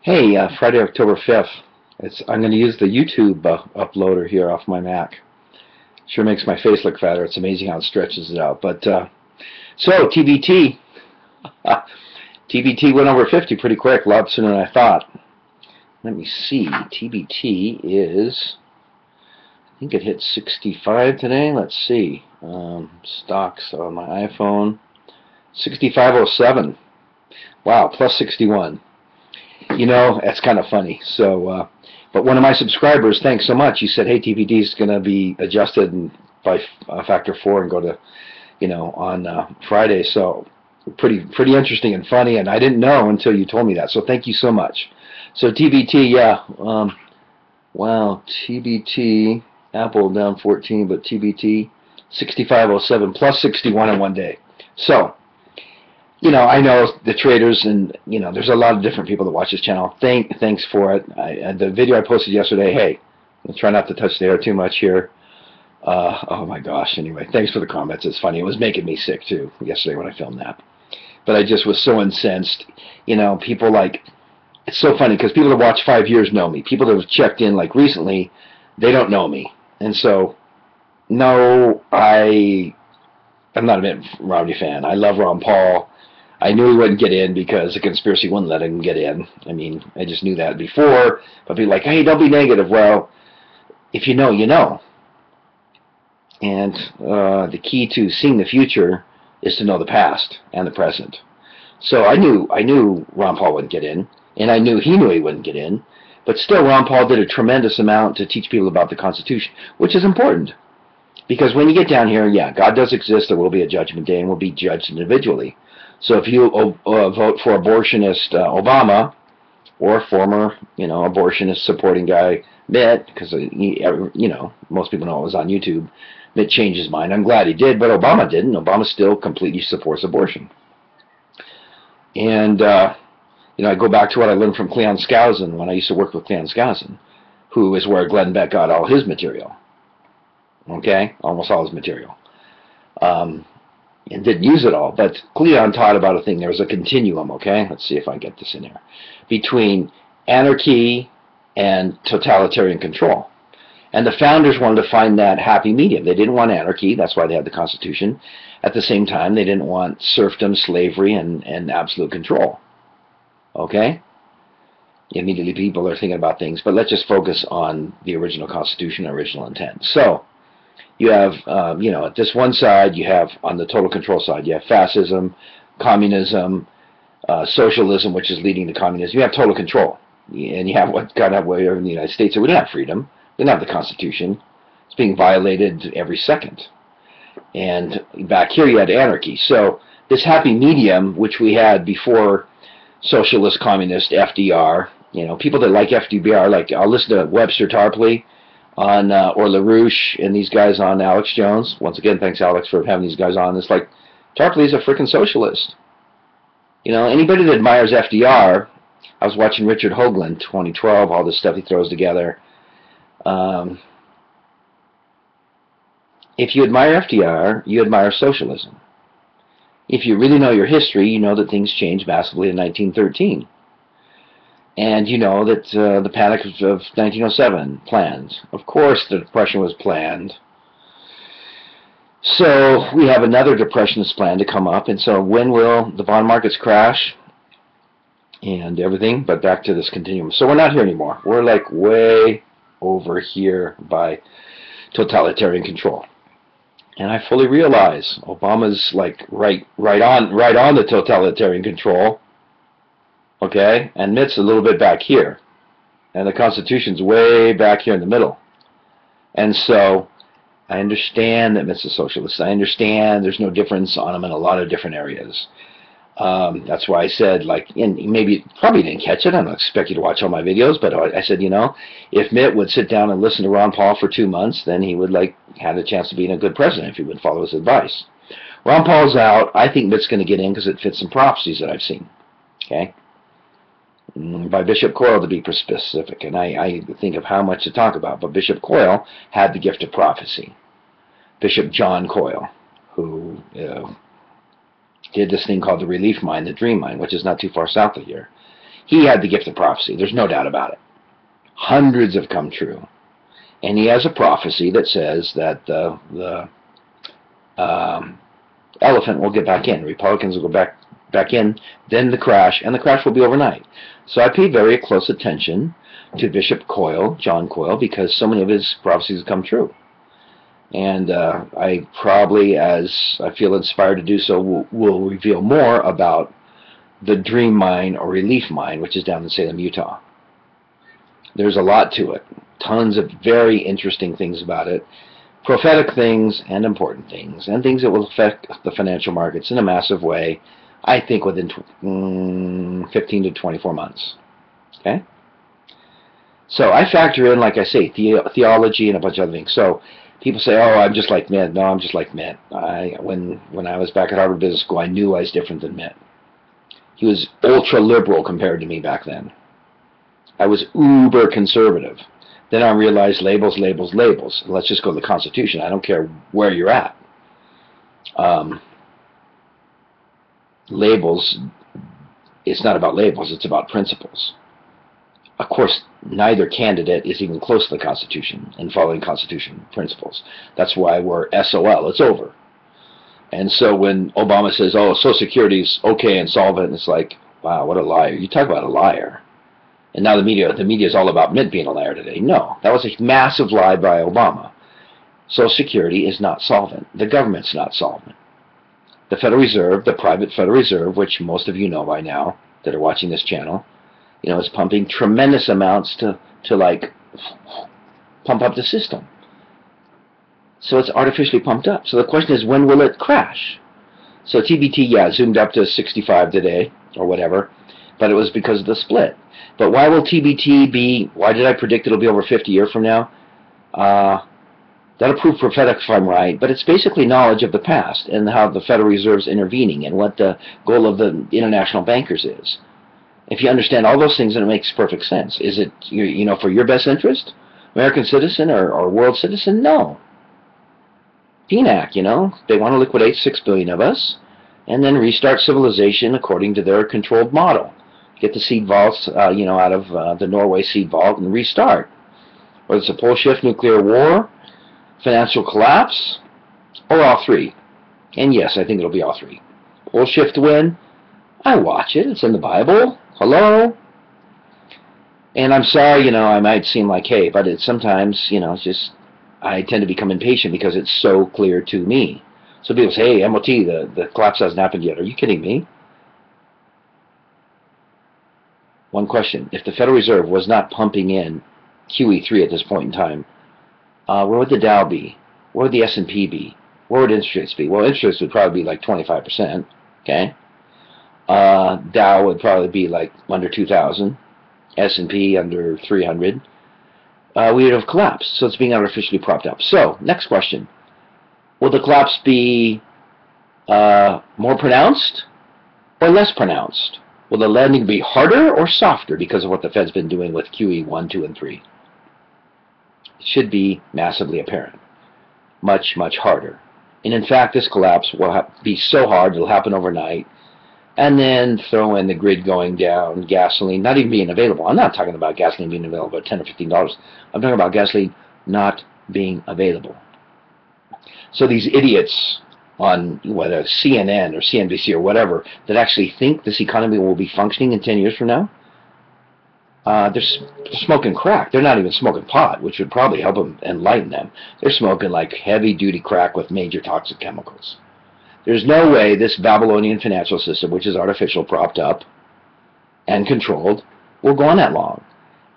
Hey, Friday, October 5th. I'm going to use the YouTube uploader here off my Mac. Sure makes my face look fatter. It's amazing how it stretches it out. So TBT, TBT went over 50 pretty quick, a lot sooner than I thought. Let me see. TBT is, I think it hit 65 today. Let's see. Stocks on my iPhone, 6507. Wow, plus 61. You know, that's kind of funny. So, but one of my subscribers, thanks so much. He said, "Hey, TBD is going to be adjusted by factor 4 and go to, on Friday." So, pretty interesting and funny. And I didn't know until you told me that. So, thank you so much. So, TBT, yeah. Wow, TBT, Apple down 14, but TBT 6507 plus 61 in one day. So. I know the traders, and there's a lot of different people that watch this channel. Thanks for it. The video I posted yesterday. Hey, I'll try not to touch the air too much here. Oh my gosh. Anyway, thanks for the comments. It's funny. It was making me sick too yesterday when I filmed that. But I just was so incensed. People it's so funny because people that watch 5 years know me. People that have checked in recently, they don't know me, and so no, I'm not a Mitt Romney fan. I love Ron Paul. I knew he wouldn't get in because the conspiracy wouldn't let him get in. I mean, I just knew that before. But be like, hey, don't be negative. Well, if you know, you know. And the key to seeing the future is to know the past and the present. So I knew Ron Paul wouldn't get in, and I knew he knew he wouldn't get in. But still, Ron Paul did a tremendous amount to teach people about the Constitution, which is important. Because when you get down here, yeah, God does exist. There will be a judgment day, and we'll be judged individually. So if you vote for abortionist Obama, or former, abortionist supporting guy Mitt, because most people know it was on YouTube, Mitt changed his mind. I'm glad he did, but Obama didn't. Obama still completely supports abortion. And I go back to what I learned from Cleon Skousen when I used to work with Cleon Skousen, who is where Glenn Beck got all his material. Okay, almost all his material. And didn't use it all, but Cleon taught about a thing. There was a continuum, okay? Let's see if I get this in here. Between anarchy and totalitarian control. And the founders wanted to find that happy medium. They didn't want anarchy. That's why they had the Constitution. At the same time, they didn't want serfdom, slavery, and absolute control. Okay? Immediately people are thinking about things, but let's just focus on the original Constitution, original intent. So, you have, at this one side, you have, on the total control side, you have fascism, communism, socialism, which is leading to communism. You have total control. And you have what God have way over in the United States. So we didn't have freedom. We didn't have the Constitution. It's being violated every second. And back here, you had anarchy. So this happy medium, which we had before socialist, communist, FDR, people that like FDR, I'll listen to Webster Tarpley on or LaRouche and these guys on Alex Jones. Once again, thanks Alex for having these guys on. It's like Tarpley's a freaking socialist. Anybody that admires FDR, I was watching Richard Hoagland, 2012, all this stuff he throws together. If you admire FDR, you admire socialism. If you really know your history, you know that things changed massively in 1913. And you know that the Panic of 1907 planned. Of course the Depression was planned. So we have another depression that's planned to come up. And so when will the bond markets crash and everything? But back to this continuum. So we're not here anymore. We're way over here by totalitarian control. And I fully realize Obama's right on the totalitarian control. Okay, and Mitt's a little bit back here, and the Constitution's way back here in the middle. And so I understand that Mitt's a socialist. I understand there's no difference on him in a lot of different areas. That's why I said, and maybe probably didn't catch it. I don't expect you to watch all my videos, but I said, if Mitt would sit down and listen to Ron Paul for 2 months, then he would have a chance to be a good president if he would follow his advice. Ron Paul's out. I think Mitt's going to get in because it fits some prophecies that I've seen. Okay. By Bishop Coyle, to be specific, and I think of how much to talk about, but Bishop Coyle had the gift of prophecy. Bishop John Coyle, who did this thing called the relief mine, the dream mine, which is not too far south of here. He had the gift of prophecy. There's no doubt about it. Hundreds have come true. And he has a prophecy that says that the elephant will get back in. Republicans will go back in, then the crash, and the crash will be overnight. So I pay very close attention to Bishop Coyle, John Coyle, because so many of his prophecies have come true. And I probably, as I feel inspired to do so, will reveal more about the Dream Mine or Relief Mine, which is down in Salem, Utah. There's a lot to it. Tons of very interesting things about it. Prophetic things and important things, and things that will affect the financial markets in a massive way, I think within 15 to 24 months. Okay? So I factor in, like I say, theology and a bunch of other things. So people say, oh, I'm just like Mitt. No, I'm just like Mitt. When I was back at Harvard Business School, I knew I was different than Mitt. He was ultra-liberal compared to me back then. I was uber-conservative. Then I realized labels, labels, labels. Let's just go to the Constitution. I don't care where you're at. Labels, it's not about labels, it's about principles. Of course, neither candidate is even close to the Constitution and following Constitution principles. That's why we're SOL, it's over. And so when Obama says, oh, Social Security is okay and solvent, it's like, wow, what a liar. You talk about a liar. And now the media is all about Mitt being a liar today. No, that was a massive lie by Obama. Social Security is not solvent. The government's not solvent. The Federal Reserve, the private Federal Reserve, which most of you know by now that are watching this channel, you know, is pumping tremendous amounts to like pump up the system. So it's artificially pumped up. So the question is, when will it crash? So TBT, yeah, zoomed up to 65 today or whatever, but it was because of the split. But why will TBT be, why did I predict it'll be over 50 years from now? That'll prove prophetic if I'm right, but it's basically knowledge of the past and how the Federal Reserve's intervening and what the goal of the international bankers is. If you understand all those things, then it makes perfect sense. Is it, you know, for your best interest? American citizen or world citizen? No. PNAC, you know, they want to liquidate 6 billion of us and then restart civilization according to their controlled model. Get the seed vaults, you know, out of the Norway seed vault and restart. Whether it's a pole shift, nuclear war, financial collapse, or all three. And yes, I think it'll be all three. Pole shift to win, I watch it. It's in the Bible. Hello? And I'm sorry, you know, I might seem like, hey, but it's sometimes, you know, it's just, I tend to become impatient because it's so clear to me. So people say, hey, MOT, the collapse hasn't happened yet. Are you kidding me? One question. If the Federal Reserve was not pumping in QE3 at this point in time, where would the Dow be? Where would the S&P be? Where would interest rates be? Well, interest rates would probably be like 25%, okay? Dow would probably be like under 2,000. S&P under 300. We would have collapsed, so it's being artificially propped up. So, next question. Will the collapse be more pronounced or less pronounced? Will the landing be harder or softer because of what the Fed's been doing with QE 1, 2, and 3? It should be massively apparent. Much, much harder. And in fact, this collapse will be so hard, it'll happen overnight. And then throw in the grid going down, gasoline not even being available. I'm not talking about gasoline being available at $10 or $15. I'm talking about gasoline not being available. So these idiots on whether CNN or CNBC or whatever that actually think this economy will be functioning in 10 years from now, they're smoking crack. They're not even smoking pot, which would probably help them enlighten them. They're smoking like heavy-duty crack with major toxic chemicals. There's no way this Babylonian financial system, which is artificial, propped up, and controlled, will go on that long.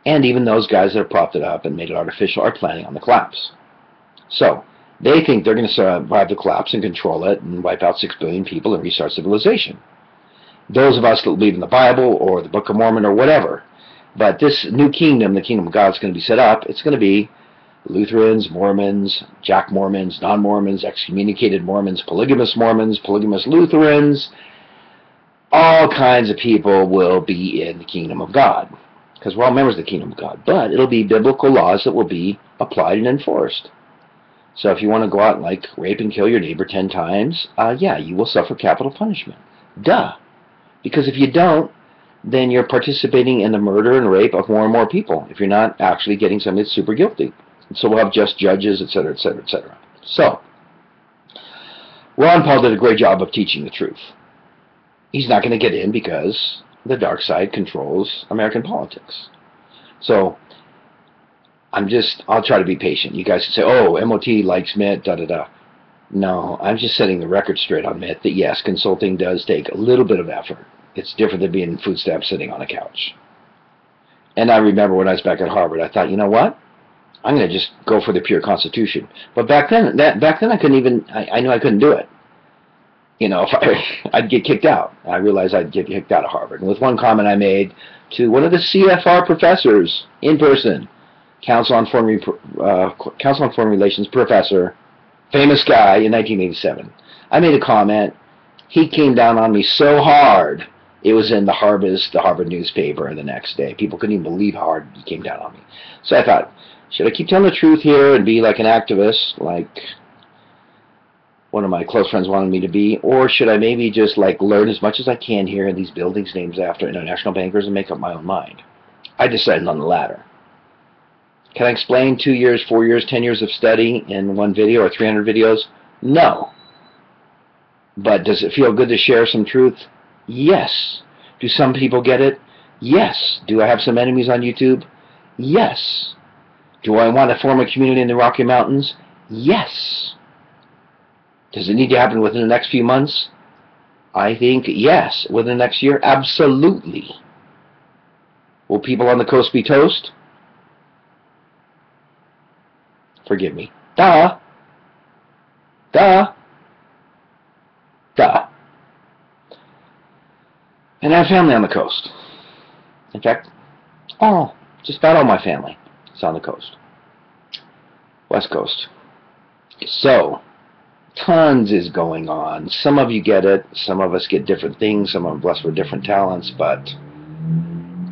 And even those guys that have propped it up and made it artificial are planning on the collapse. So, they think they're going to survive the collapse and control it and wipe out 6 billion people and restart civilization. Those of us that believe in the Bible or the Book of Mormon or whatever, but this new kingdom, the kingdom of God, is going to be set up. It's going to be Lutherans, Mormons, Jack Mormons, non-Mormons, excommunicated Mormons, polygamous Lutherans. All kinds of people will be in the kingdom of God because we're all members of the kingdom of God. But it'll be biblical laws that will be applied and enforced. So if you want to go out and like rape and kill your neighbor 10 times, yeah, you will suffer capital punishment. Duh. Because if you don't, then you're participating in the murder and rape of more and more people if you're not actually getting somebody that's super guilty. And so we'll have just judges, etc., etc., etc. So, Ron Paul did a great job of teaching the truth. He's not going to get in because the dark side controls American politics. So, I'll try to be patient. You guys can say, oh, MOT likes Mitt, da-da-da. No, I'm just setting the record straight on Mitt that yes, consulting does take a little bit of effort. It's different than being food stamp sitting on a couch. And I remember when I was back at Harvard, I thought, you know what? I'm going to just go for the pure Constitution. But back then I couldn't even, I knew I couldn't do it. You know, I'd get kicked out. I realized I'd get kicked out of Harvard. And with one comment I made to one of the CFR professors in person, Council on Foreign Relations professor, famous guy in 1987. I made a comment. He came down on me so hard, it was in the Harvard newspaper the next day. People couldn't even believe how hard he came down on me. So I thought, should I keep telling the truth here and be like an activist, like one of my close friends wanted me to be, or should I maybe just like learn as much as I can here in these buildings named after international bankers and make up my own mind? I decided on the latter. Can I explain 2 years, 4 years, 10 years of study in one video or 300 videos? No. But does it feel good to share some truth? Yes. Do some people get it? Yes. Do I have some enemies on YouTube? Yes. Do I want to form a community in the Rocky Mountains? Yes. Does it need to happen within the next few months? I think yes. Within the next year? Absolutely. Will people on the coast be toast? Forgive me. Duh. Duh. Duh. And I have family on the coast. In fact, just about all my family is on the coast. West Coast. So, tons is going on. Some of you get it. Some of us get different things. Some of us blessed with different talents. But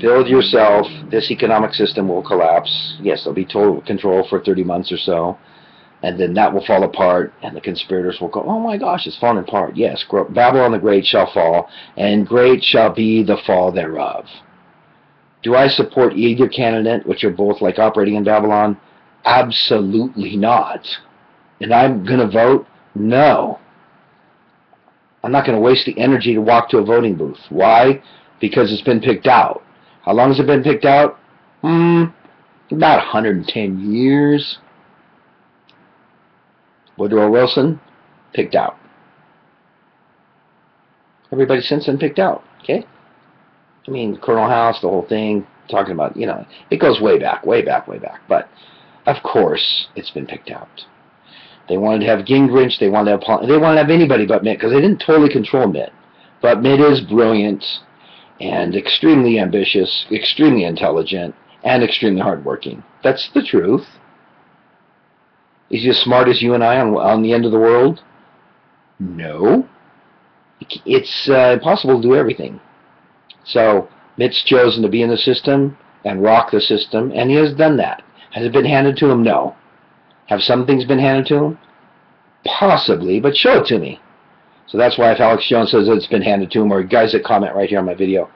build yourself. This economic system will collapse. Yes, there'll be total control for 30 months or so. And then that will fall apart, and the conspirators will go, oh my gosh, it's falling apart. Yes, Babylon the Great shall fall, and great shall be the fall thereof. Do I support either candidate, which are both like operating in Babylon? Absolutely not. And I'm going to vote? No. I'm not going to waste the energy to walk to a voting booth. Why? Because it's been picked out. How long has it been picked out? About 110 years. Woodrow Wilson, picked out. Everybody since then picked out, okay? I mean, Colonel House, the whole thing, talking about, you know, it goes way back, way back, way back. But, of course, it's been picked out. They wanted to have Gingrich, they wanted to have anybody but Mitt, because they didn't totally control Mitt. But Mitt is brilliant and extremely ambitious, extremely intelligent, and extremely hardworking. That's the truth. Is he as smart as you and I on the end of the world? No. It's impossible to do everything. So, Mitt's chosen to be in the system and rock the system, and he has done that. Has it been handed to him? No. Have some things been handed to him? Possibly, but show it to me. So that's why if Alex Jones says it's been handed to him, or guys that comment right here on my video,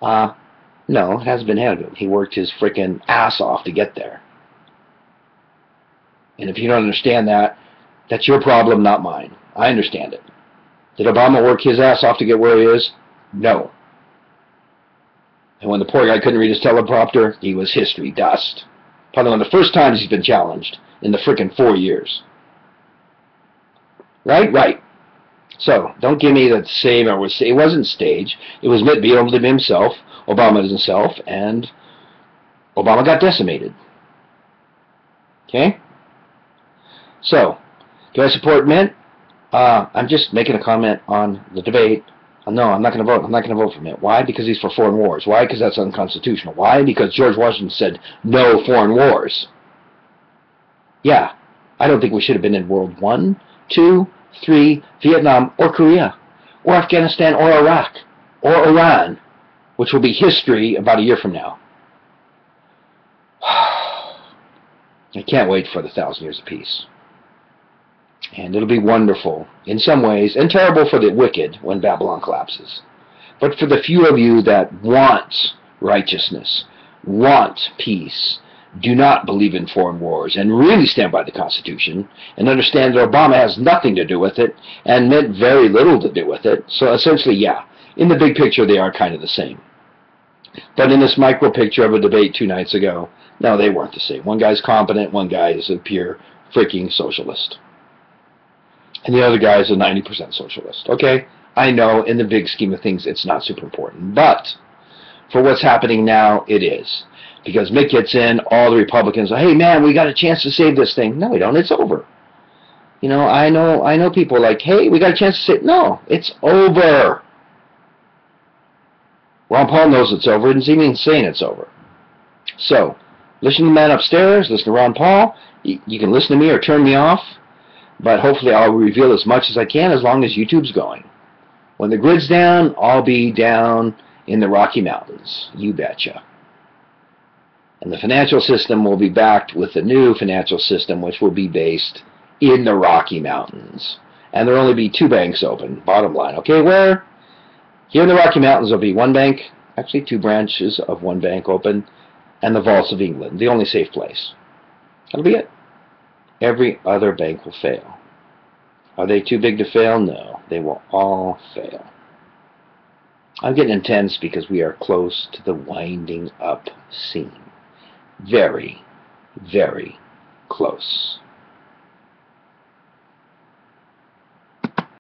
no, it hasn't been handed to him. He worked his freaking ass off to get there. And if you don't understand that, that's your problem, not mine. I understand it. Did Obama work his ass off to get where he is? No. And when the poor guy couldn't read his teleprompter, he was history dust. Probably one of the first times he's been challenged in the frickin' 4 years. Right? Right. So, don't give me that same, it wasn't staged. It was Mitt being able to be himself, Obama is himself, and Obama got decimated. Okay? So, do I support Mitt? I'm just making a comment on the debate. No, I'm not going to vote. I'm not going to vote for Mitt. Why? Because he's for foreign wars. Why? Because that's unconstitutional. Why? Because George Washington said no foreign wars. Yeah, I don't think we should have been in World I, II, III, Vietnam, or Korea, or Afghanistan, or Iraq, or Iran, which will be history about a year from now. I can't wait for the 1,000 years of peace. And it'll be wonderful in some ways, and terrible for the wicked when Babylon collapses. But for the few of you that want righteousness, want peace, do not believe in foreign wars, and really stand by the Constitution, and understand that Obama has nothing to do with it, and meant very little to do with it. So essentially, yeah, in the big picture, they are kind of the same. But in this micro picture of a debate 2 nights ago, no, they weren't the same. One guy's competent, one guy is a pure freaking socialist. And the other guy is a 90% socialist. Okay, I know in the big scheme of things it's not super important. But for what's happening now, it is. Because Mick gets in, all the Republicans are, hey man, we got a chance to save this thing. No, we don't, it's over. You know, I know people like, hey, we got a chance to save. No, it's over. Ron Paul knows it's over, and he's even saying it's over. So, listen to the man upstairs, listen to Ron Paul. You can listen to me or turn me off, but hopefully I'll reveal as much as I can as long as YouTube's going. When the grid's down, I'll be down in the Rocky Mountains. You betcha. And the financial system will be backed with the new financial system, which will be based in the Rocky Mountains. And there will only be 2 banks open, bottom line. Okay, where? Here in the Rocky Mountains there will be 1 bank, actually 2 branches of 1 bank open, and the vaults of England, the only safe place. That'll be it. Every other bank will fail. Are they too big to fail? No, they will all fail. I'm getting intense because we are close to the winding up scene. Very, very close.